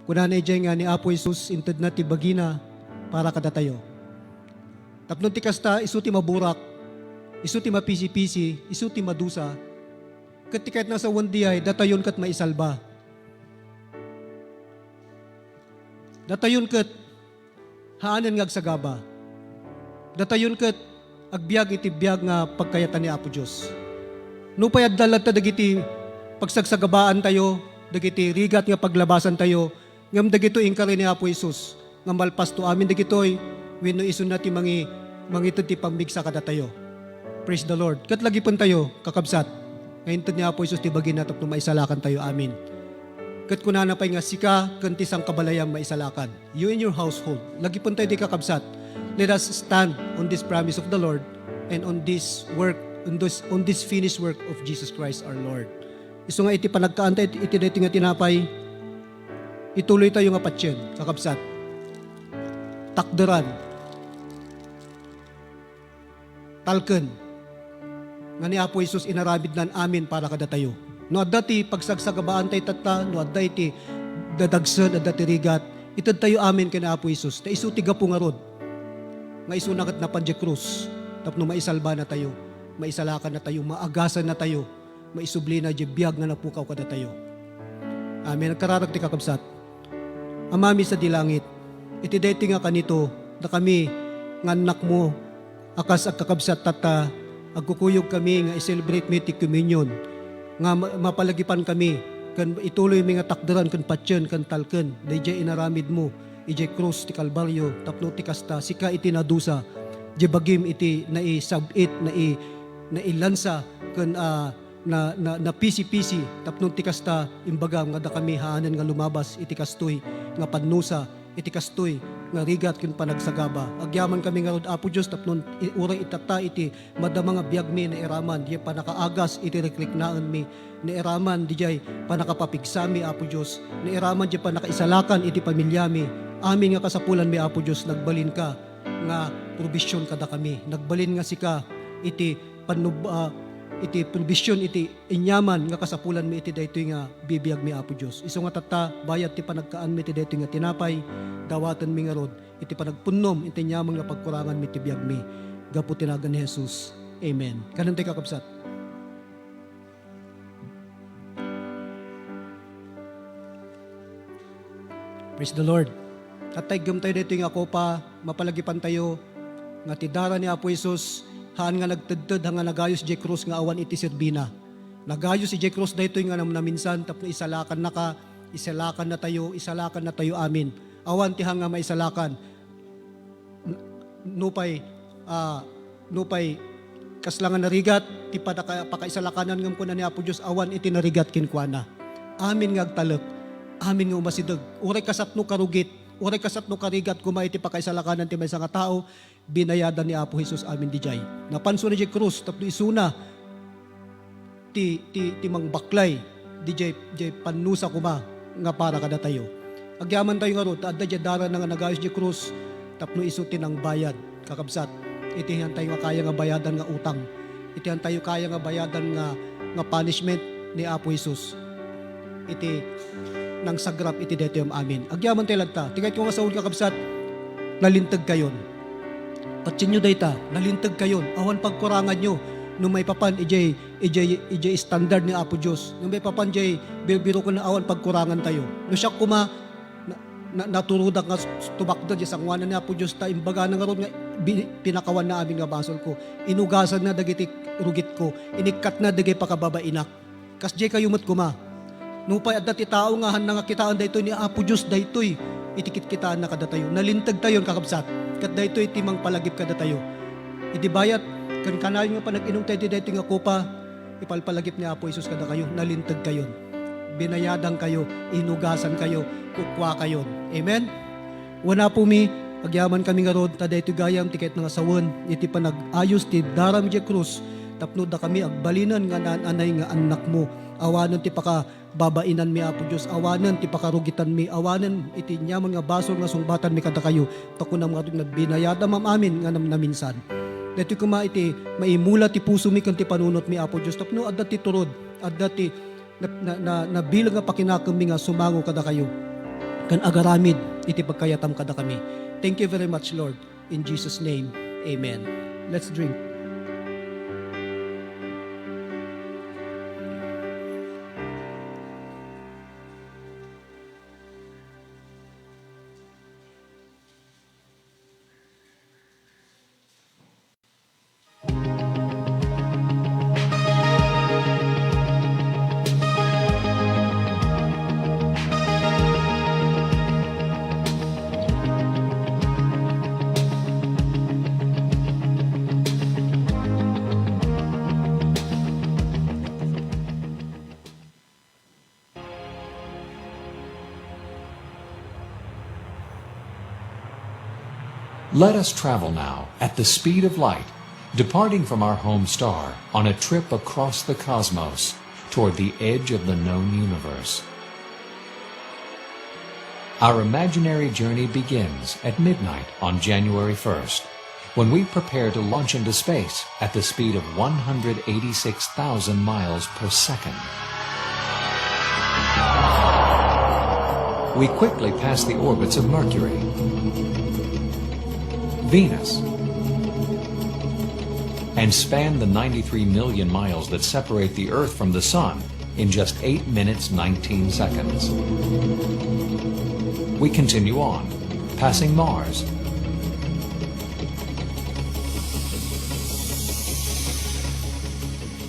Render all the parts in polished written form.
Kunan ejay nga ni Apo Jesus inted na ti bagina para kada tayo. Tapno ti kasta isu ti maburak, isu ti mapisi-pisi, isu ti madusa. Ket ti kahit nasa wandiay datayon ket maisalba. Datayon ket haanan nga agsagaba. Datayon ket agbiag iti biag nga pagkayatan ni Apo Dios. Nupay addalat ta dagiti pagsagsagabaan tayo, dagiti rigat nga paglabasan tayo, ngam dagito ingkari ni Apo Jesus, nga malpas to amin dagitoy, wenno isun nati mangitod ti pambigsa kada tayo. Praise the Lord. Kat lagi pun tayo, kakabsat. Ngayon ni Apo Jesus, ti bagin natap no maisalakan tayo, amin. Kat kunana pa'y nga sika, kantisang kabalayang maisalakan. You in your household. Lagi pun tayo di kakabsat. Let us stand on this promise of the Lord and on this work, on this finished work of Jesus Christ our Lord. Iso nga iti panagkaantay, iti dito nga tinapay, ituloy tayo nga patsyen, kakabsat. Takderan. Talken. Nga ni Apo Jesus inaramid nan amin para kada tayo. No adda ti pagsagsagabaan tayo tata, no adda iti dadagsan, adda ti rigat, itad tayo amin kay Apo Jesus. Ta isu ti gapu nga rod. Nga isu nakat na padje krus. Tapno maisalba na tayo, maisalakan na tayo, maagasan na tayo, maisubli na di biyag nga napukaw kada tayo. Amen. Nagkararag ti kakabsat. Amami sa dilangit, iti deti nga kanito, na kami, nga anak mo, akas at kakabsat tata, agkukuyog kami nga i-celebrate mi ti communion, nga mapalagipan kami, kan ituloy mi nga takderan, kan patsyen, kan talken, dayjay inaramid mo, ijay krus ti kalbaryo, tapno ti kasta, sika iti nadusa, di bagim iti naisabit, nailansa, kan na pisi-pisi, tapno ti kasta, imbaga nga da kami haanan nga lumabas, iti kastoy, nga padnusa, iti kastoy, nga rigat kin panagsagaba. Agyaman kami nga rod Apo Dios tapnon urang itata iti madama nga biag mi na iraman di panakaagas iti rekliknaan mi na iraman di jay panakapapigsa mi Apo Dios na iraman di panakaisalakan iti pamilya mi. Amin nga kasapulan mi Apo Dios nagbalin ka nga probisyon kada kami. Nagbalin nga sika iti iti provision iti inyaman nga kasapulan mi iti daytoy nga bibiyag mi Apo Dios. Isu nga tata bayat ti panagkaan mi iti daytoy nga tinapay dawatan mi nga rod iti panagpunnom iti inyaman nga pagkurangan mi iti biyag mi. Gapu tinagan ni Jesus. Amen. Kanon tayo kakabsat. Praise the Lord. Tatay gam tayo daytoy nga kopa mapalagipan tayo nga tidara ni Apo Jesus. Haan nga nagtedted hanga nagayos J. Cruz nga awan iti serbina. Nagayos si J. Cruz daytoy nga naminsan tapno isalakan na tayo amin. Awan ti hanga maisalakan. Nupay kaslangan narigat ti pakaisalakanan ngam kuna ni Apo Dios awan iti narigat kinkwana. Amin nga agtalek. Amin nga umasideg. Uray kasatno karugit. Uray kasatno karigat kuma iti pakaisalakanan ti maysa nga tao binayadan ni Apo Jesus amin dijay. Napanso ni J. Cruz tapno isuna ti mangbaklay dijay panusa kuma nga para kada tayo. Agyaman tayo nga ro adda dara nga nagayos J. Cruz tapno isu tinang bayad kakabsat. Itihan tayo nga kaya nga bayadan nga utang. Itihan tayo kaya nga bayadan nga punishment ni Apo Jesus. Iti nang sagrap iti daytoy amin. Agyaman tayo lagta. Tingay ko nga sa kakabsat nalintag kayon. Patsin nyo dayta, nalintag kayon, awan pagkurangan nyo, nung may papan, ijay standard ni Apo Diyos. Nung may papan, ijay biro ko na awan pagkurangan tayo. Nung siya kuma, naturudak nga tubakda, di sangwanan ni Apo Diyos, ta imbaga na nga ron nga, pinakawan na amin nga basol ko. Inugasan na dagiti rugit ko, inikat na dagay pakababainak. Kas jay kayumot kuma. Nupay at dati tao nga, nga kitaan daytoy ni Apo Diyos daytoy, itikit kitaan na kada tayo. Nalintag tayo kakabsat. Kat daytoy timang palagip kada tayo. Iti bayat kan kanayon nga panag-inom tayo daytoy nga kopa ipalpalagip ni Apo Jesus kada kayo nalintag kayon. Binayadang kayo, inugasan kayo, kukwa kayon. Amen. Wana po mi agyaman kami nga rod ta daytoy gayam tiket nga sawon iti panag-ayos ti daram J. Cruz tapno da kami agbalinan nga anay nga anak mo. Awanan ti babainan mi Apo Dios, awanan ti pakarugitan mi, awanan iti nyaman nga basol nga sungbatan mi kada kayo takunam nga binayada amin nga naminsan. Dito kuma iti maimula ti puso mi kan ti panunot mi Apo Dios tapno adda ti turod, adda ti na bilang nga pakinakam mi nga sumango kada kayo. kan agaramid iti pagkayatam kada kami. Thank you very much, Lord. In Jesus' name, amen. Let's drink. Let us travel now at the speed of light, departing from our home star on a trip across the cosmos toward the edge of the known universe. Our imaginary journey begins at midnight on January 1st, when we prepare to launch into space at the speed of 186,000 miles per second. We quickly pass the orbits of Mercury, Venus, and span the 93 million miles that separate the Earth from the Sun in just 8 minutes 19 seconds. We continue on, passing Mars,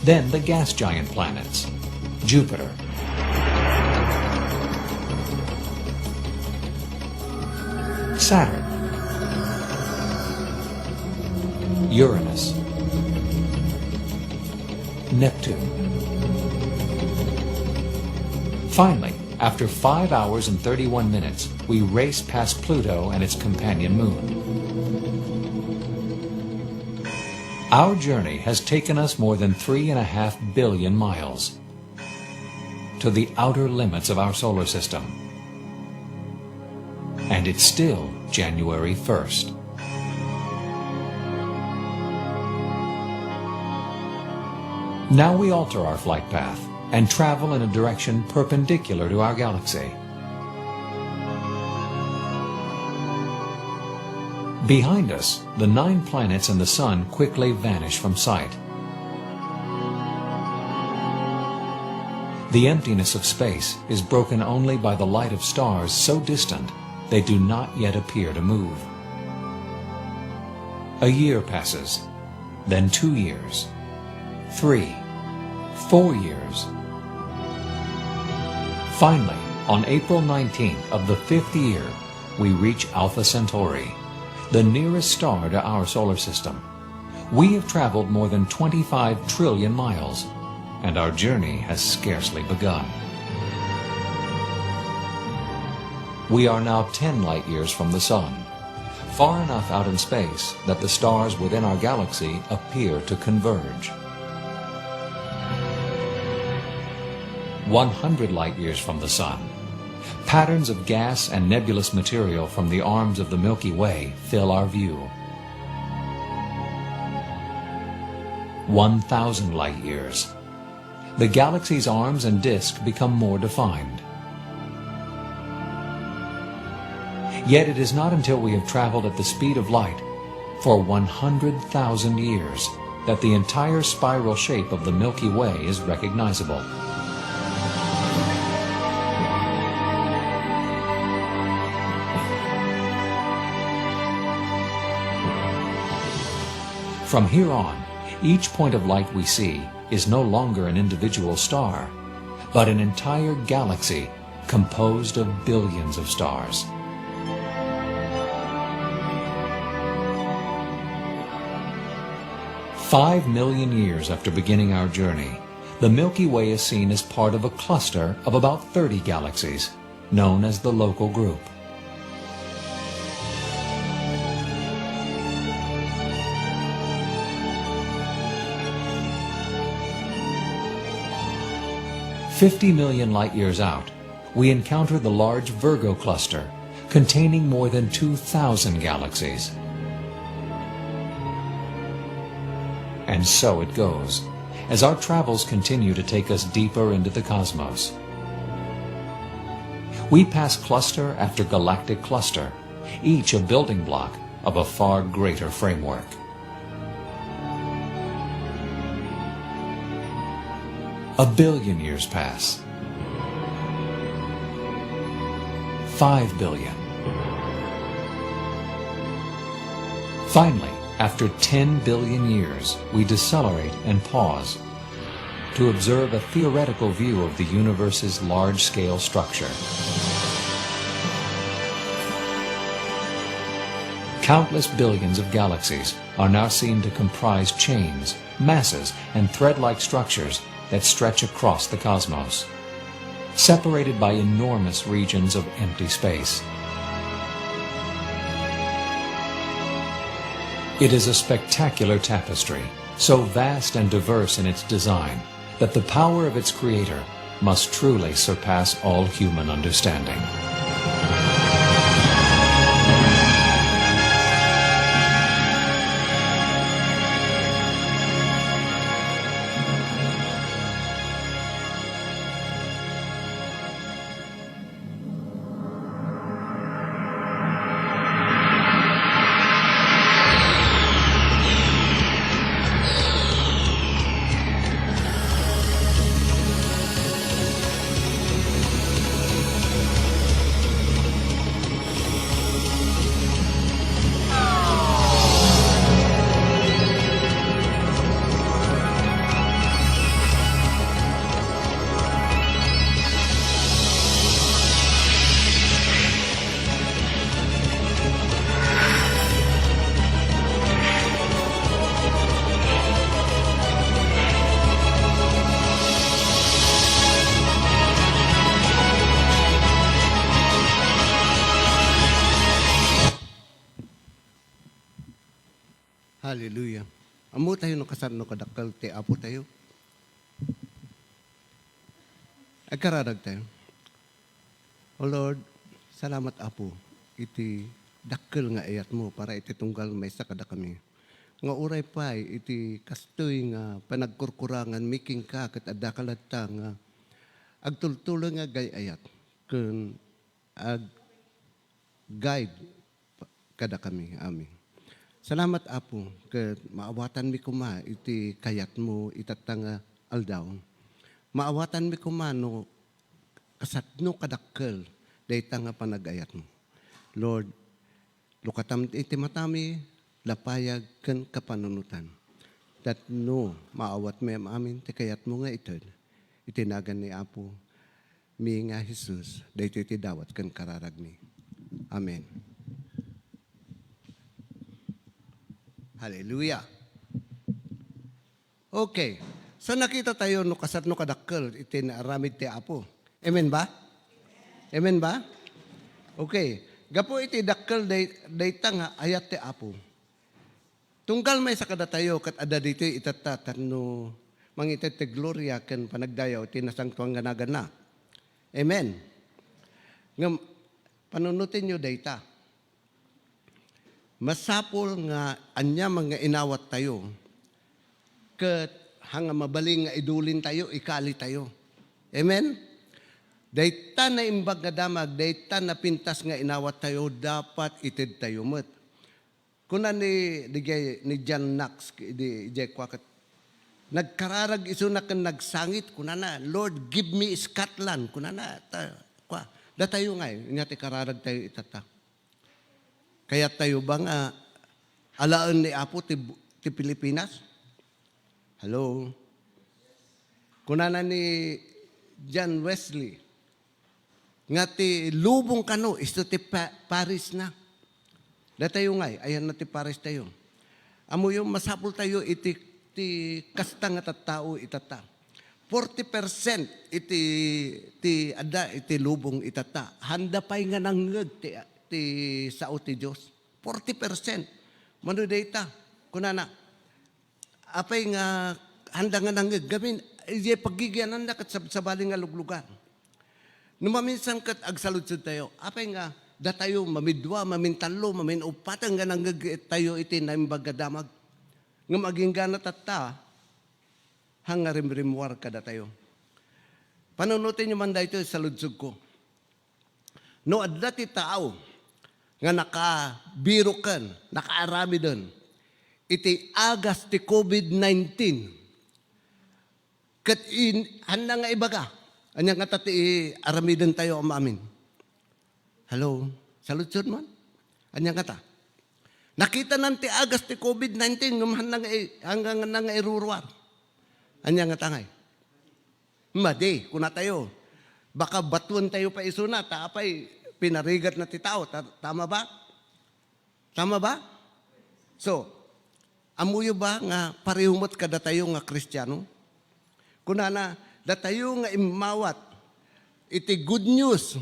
then the gas giant planets, Jupiter, Saturn, Uranus, Neptune. Finally, after 5 hours and 31 minutes, we race past Pluto and its companion moon. Our journey has taken us more than 3.5 billion miles to the outer limits of our solar system. And it's still January 1st. Now we alter our flight path and travel in a direction perpendicular to our galaxy. Behind us, the 9 planets and the Sun quickly vanish from sight. The emptiness of space is broken only by the light of stars so distant they do not yet appear to move. A year passes, then 2 years, 3, 4 years. Finally, on April 19th of the 5th year, we reach Alpha Centauri, the nearest star to our solar system. We have traveled more than 25 trillion miles, and our journey has scarcely begun. We are now 10 light years from the Sun, far enough out in space that the stars within our galaxy appear to converge. 100 light years from the Sun, patterns of gas and nebulous material from the arms of the Milky Way fill our view. 1,000 light years. The galaxy's arms and disk become more defined. Yet it is not until we have traveled at the speed of light for 100,000 years that the entire spiral shape of the Milky Way is recognizable. From here on, each point of light we see is no longer an individual star, but an entire galaxy composed of billions of stars. "5 million years after beginning our journey, the Milky Way is seen as part of a cluster of about 30 galaxies, known as the Local Group. "50 million light years out, we encounter the large Virgo cluster, containing more than 2,000 galaxies. And so it goes, as our travels continue to take us deeper into the cosmos. We pass cluster after galactic cluster, each a building block of a far greater framework. A billion years pass. 5 billion. Finally, after 10 billion years, we decelerate and pause to observe a theoretical view of the universe's large-scale structure. Countless billions of galaxies are now seen to comprise chains, masses, and thread-like structures that stretch across the cosmos, separated by enormous regions of empty space. It is a spectacular tapestry, so vast and diverse in its design that the power of its creator must truly surpass all human understanding. Hallelujah. Amo tayo no kasano kadakal ti Apo tayo. Agkararag tayo. O Lord, salamat Apo. Iti dakkel nga ayat mo para iti tunggal may sakada kami. Nga uray pa iti kastoy nga panagkurkurangan making ka ket adda kalatta nga agtultulo nga gayayat ken ag guide kada kami. Amen. Salamat Apo, ket maawatan mi kuma iti kayat mo itatanga aldaw. Maawatan mi kuma no kasatno kadakkel dayta nga panagayat mo. Lord, lukatam iti matami lapayag ken kapanunutan. Tatno maawat mi amin ti kayat mo nga ited. Itinagan ni Apo mi nga Jesus dayto iti dawat ken kararag mi. Amen. Hallelujah. Okay. So nakita tayo no kasat no kadakkel iti naaramid ti Apo. Amen ba? Amen ba? Okay. Gapo iti dakkel dayta nga ayat ti Apo. Tunggal may sakada tayo kat ada dito itatatan no mangitet ti gloria ken panagdayaw ti nasangtuang ganagan na. Amen. Ngam panunutin nyo dayta. Masapol nga anya mga inawat tayo. Ket hanga mabaling nga idulin tayo, ikali tayo. Amen? Dayta na imbag nga damag, dayta na pintas nga inawat tayo, dapat ited tayo met. Kuna ni John Knox, di kwakat, nagkararag iso na kan nagsangit, kuna na, Lord, give me Scotland, kuna na, da tayo nga, inyati kararag tayo itata. Kaya tayo bang alaan ni Apo ti Pilipinas? Hello? Kunana ni John Wesley, nga ti lubong kano, isto ti Paris na. Da tayo nga, ayan na ti Paris tayo. Amo yung masapul tayo iti kasta nga tattao itata. 40% iti lubong itata. Handa pa'y nga nanggag ti sao ti Diyos. 40%. Mano data. Kunana. Apay nga handa nga nanggag. Gamin, iya paggigianan na kat sabali nga luglugan. Numaminsan kat agsaludsud tayo. Apay nga da tayo mamidwa, mamintalo, maminupatan nga nanggag tayo iti naimbagadamag. Nga maging gana tata, hanga rimrimwar kada tayo. Panunutin nyo man dahito sa ludsug ko. No adda ti tao nga nakabirukan, nakaarami doon. Iti agas ti COVID-19. Kat handa nga ibaga. Anya nga tati aramidon tayo amin. Hello? Saludsod man? Anya nga ta? Nakita nan ti agas ti COVID-19 hanggang nga iruruar. Anya nga tangay? Madi, kuna tayo. Baka batuan tayo pa isuna, taapay pinarigat na ti tao. Tama ba? Tama ba? So, amuyo ba nga parihumot kada tayo nga Kristiyano? Kunana, da tayo nga imawat, iti good news.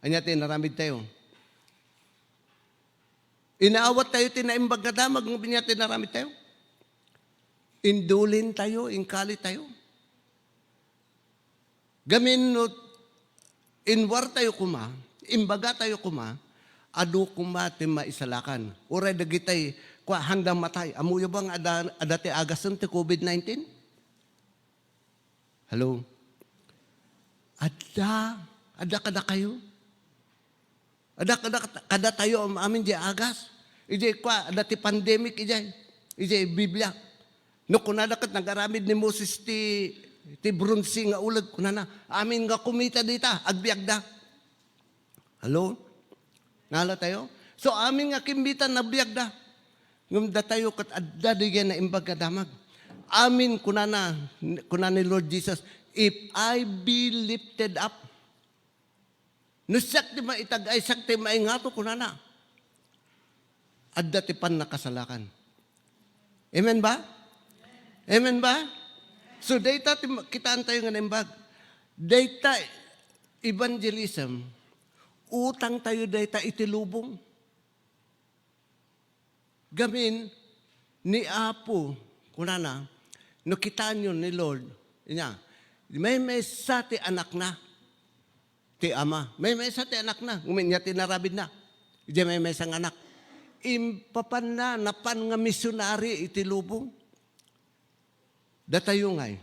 Anya tinaramid tayo. Inaawat tayo, tinaimbag na damag, ng binyati naramid tayo. Indulin tayo, ingkali tayo. Gamin no, inwar tayo kuma, imbaga tayo kuma, adu kuma ti maisalakan. Uray dagitay, kwa handang matay. Amuyo bang adati agasan ti COVID-19? Hello? Ada kada kayo? Kada tayo amin di agas. Ije kwa, adati pandemic ije Biblia. No kunada kat nagaramid ni Moses ti bronze nga ulag kunana. Amin nga kumita dita, agbiag da. Hello? Nala tayo? So amin nga kimbitan na biag da. Ngumda tayo kat adda digyan na imbag kadamag. Amin kunana ni Lord Jesus, if I be lifted up, nusak ti maitagay, sak ti maingato kunana. Adda ti pan nakasalakan. Amen ba? Amen ba? So data kitaan tayo nga naimbag. Data evangelism, utang tayo data itilubong. Gamin ni Apo, kunana, no kitaan yun ni Lord, niya, may sa ti anak na, ti ama. May sa ti anak na, ngumin niya tinarabid na. Diyan may isang anak. Impapan na, napan nga misyonari itilubong. Datayo ngay,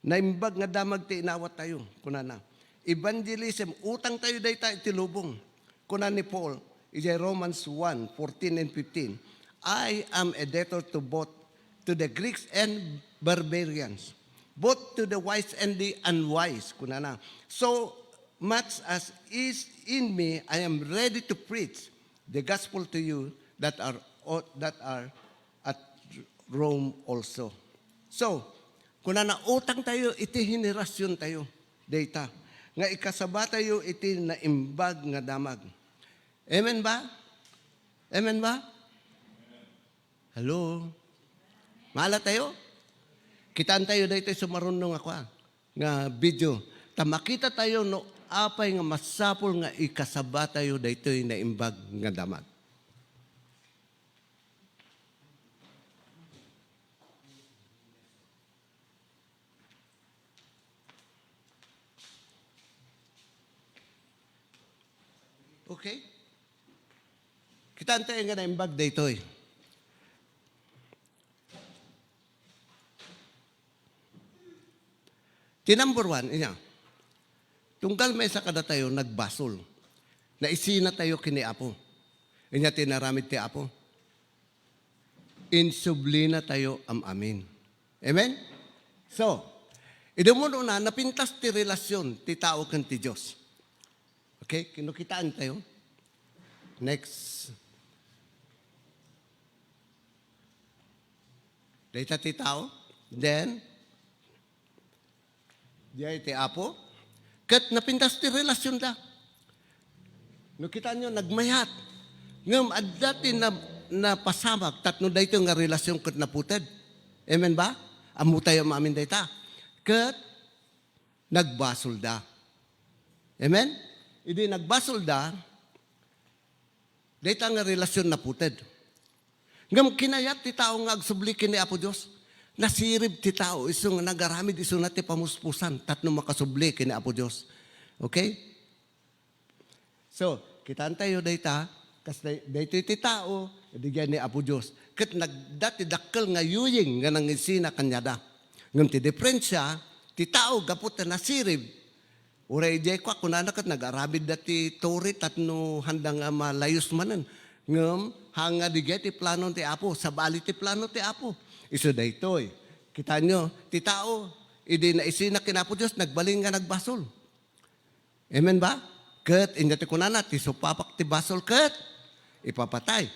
naimbag nga damag ti inawat tayo, kunana. Evangelism, utang tayo dayta itilubong. Kunan ni Paul, ijay Romans 1, 14 and 15. I am a debtor to both, to the Greeks and barbarians, both to the wise and the unwise, kunana. So much as is in me, I am ready to preach the gospel to you that are at Rome also. So, kung utang tayo, iti henerasyon tayo, data. Nga ikasaba tayo, iti naimbag nga damag. Amen ba? Amen ba? Hello? Maala tayo? Kitaan tayo dito sumarunong ako nga video. Makita tayo no apay nga masapol nga ikasaba tayo dito naimbag nga damag. Okay? Kitaan tayo nga naimbag dito Ti number one, tunggal may sa kada tayo nagbasol. Naisina tayo kini Apo. Inya tinaramid ti Apo. Insublina tayo amin. Amen? So, idumuno na napintas ti relasyon ti tao kan ti Diyos. Okay? Kinukitaan tayo. Next. Data ti tao. Then, diay ti Apo. Kat napintas ti relasyon da. Nukita nyo, nagmayat. Ngam, adati na pasamag, tatno da ito nga relasyon kat naputed. Amen ba? Amu tayo maamin da ita. Kat nagbasol da. Amen? Idi nagbasol da, da ita nga relasyon naputed. Ngam, kinayat ti tao nga agsubli kini Apo Diyos. Nasirib ti tao, iso nga nagaramid, iso na ti pamuspusan, tatno makasubli kini Apo Diyos. Okay? So, kitaan tayo dayta, kasi dayto ti tao, digyan ni Apo Diyos. Kat nagdati dakkel nga yuying nga nangisina kanyada. Ngam ti diferensya, ti tao gapot na nasirib, Uray ijay kwa, kunana kat nag-arabid dati torit at no handang malayos manan. Ngam, hanga digay ti plano ti Apo, sabali ti plano ti Apo. Iso da ito'y. Kita nyo, ti tao, idi na isinak kinapo Diyos, nagbaling nga nagbasol. Amen ba? Kat, inya ti kunana, ti supapak ti basol, kat, ipapatay.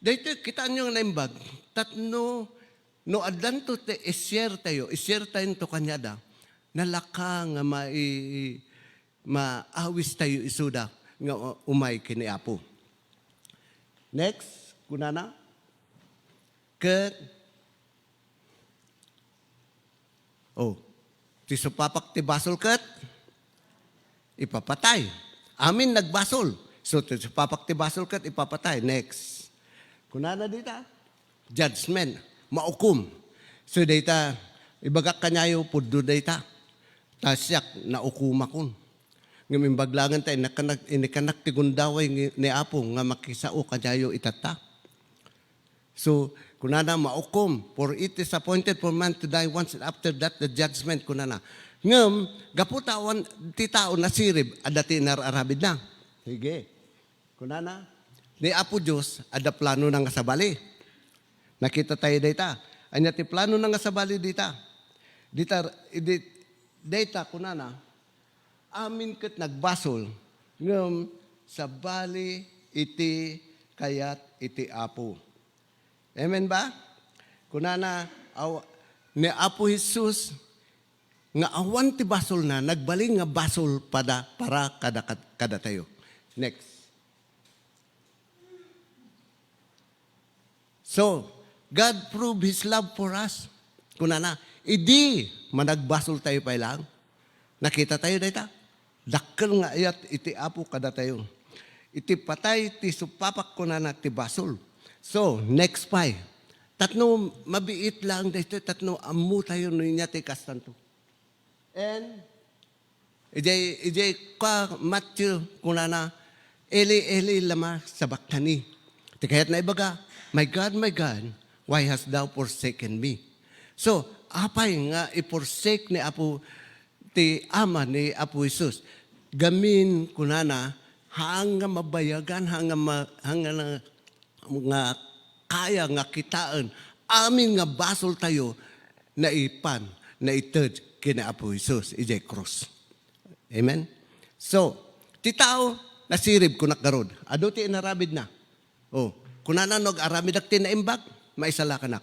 Dito, kita nyo nga naimbag, tatno, no adlanto ti isyer tayo to kanyada, nalaka nga maawis tayo isuda, nga umay kini Apo. Next, kunana, kat, ti supapak ti basol, kat, ipapatay. Amin nagbasol. So, ti supapak ti basol, kat, ipapatay. Next. Kunana dita, judgment, maukum. So dita, ibagak kanyayo puddo dita. Tasyak na ukumakon. Ngayon baglangan tayo, inikanak ti gundaway ni Apo nga makisao kanyayo itata. So, kunana maukum, for it is appointed for man to die once, and after that the judgment, kunana. Ngam, gaputawan ti tao nasirib, adati nararabid na. Sige. Kunana, ni Apo Diyos, ada plano ng sabali. Nakita tayo dita. Anya ti plano ng sabali dita. Dita, kunana, amin kat nagbasol, ngam, sabali iti kayat iti Apo. Amen ba? Kunana, ni Apo Jesus, nga awan ti basol na, nagbaling nga basol para kada tayo. Next. So, God proved His love for us. Kunana, idi managbasol tayo pa lang. Nakita tayo dito. Dakkel nga ayat iti Apo kada tayo. Iti patay ti supapak kunana ti basol. So, next pa. Tatno mabiit lang dito. Tatno amu tayo niya ti kastanto. And, ijay kwa Matthew kunana, Eli lama sabaktani. Ti kayat na ibaga, my God, why hast thou forsaken me? So, apay nga i-forsake ni Apo, ti Ama ni Apo Jesus. Gamin kunana, hanga mabayagan, hanga nga kaya nga kitaan, amin nga basol tayo na ipan, na ited kina Apo Jesus, ijay cross. Amen? So, ti tao, nasirib kunak garod. Ado ti inarabid na. Kunana aramid ak tinaimbag, maisala kanak.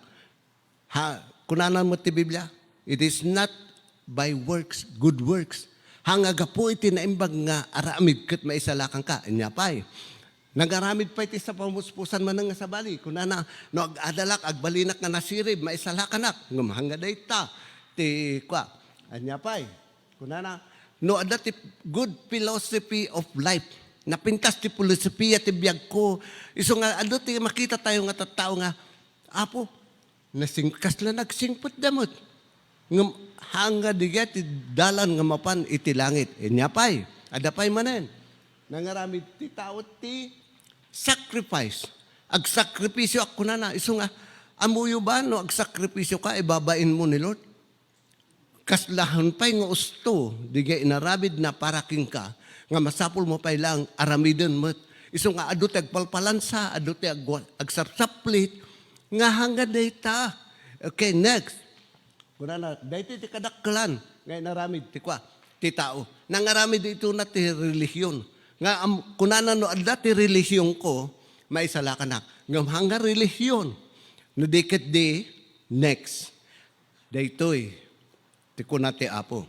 Kunana mo ti Biblia, it is not by works, good works. Hangaga po iti naimbag nga aramid kat maisalakan ka. Inya pa'y. Nag-aramid pa iti sa pamuspusan man nga sabali. Kunana, no ag-adalak, agbalinak nga nasirib, maisalakan ak. Ngumhanga day ta. Ti kwa. Inya pa'y. Kunana, no ada ti good philosophy of life. Napintas ti filosofiya ti biyag ko. Iso nga, ado ti makita tayo nga tattao nga, Apo, nasingkas na nagsingpot damot. Hanga diga ti dalan nga mapan iti langit. Inyapay, adapay manen. Nangaramid ti tao ti sacrifice. Ag-sakripisyo ako na. Iso nga, amuyo ba no ag-sakripisyo ka, ibabain mo ni Lord? Kaslahan pa'y nga usto, diga inarabid na paraking ka, nga masapul mo pa lang aramidon mo. Iso nga adu ti agpalpalansa, adu ti agsapsaplit, nga hanggang data. Okay, next. Kunana, dito ti kadakkelan, nga inaramid ti kwa, ti tao. Nangaramid ito na ti relihiyon. Nga kunana no adda ti relihiyon ko, maisala ka na. Nga hanggang relihiyon. No dikit di, next. Dito'y, ti kuna ti Apo.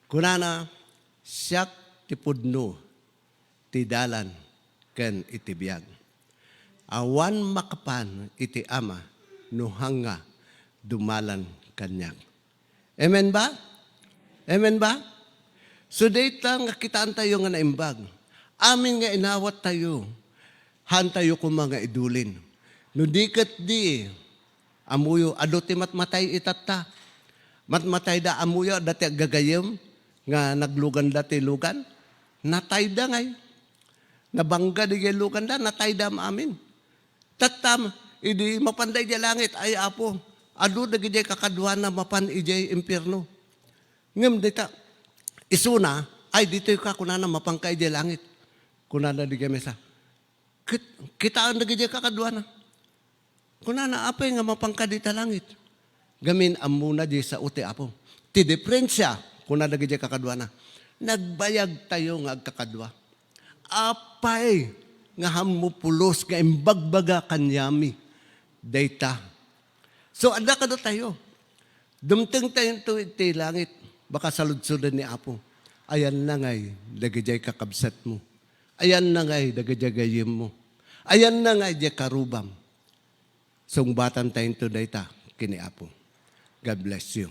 Kunana, siyak ti pudno, ti dalan, ken iti biyag. Awan makapan iti Ama, no hanga dumalan kanyang. Amen ba? Amen ba? So data nga kitaan tayo nga naimbag. Amin nga inawat tayo. Han tayo kung mga idulin. No dikat di, amuyo, ado ti matmatay itata. Matmatay da amuyo, dati gagayem, nga naglugan dati lugan, natay da ngay. Nabangga di lugan da, natay da maamin. Tatam, idi mapanday di langit, ay Apo, Adu dagijay kakadwa na mapan ijay impyerno. Ngem dita isuna ay dito ka kunana mapangka ijay langit. Kunana di mesa. Kita ang dagijay kakadwa na. Kunana apay nga mapangka dita langit. Gamin amuna di sa uti apo. Ti diferensya kunana dagijay kakadwa na. Nagbayag tayo nga agkakadwa. Apay nga hamupulos nga imbagbaga kanyami. Data. So, anda ka na tayo. Dumteng tayo iti langit. Baka saludsudan ni Apo. Ayan na ngay, dagajay kakabsat mo. Ayan na ngay, dagajay gayim mo. Ayan na ngay, di karubam. Sungbatan tayo ito data, kini Apo. God bless you.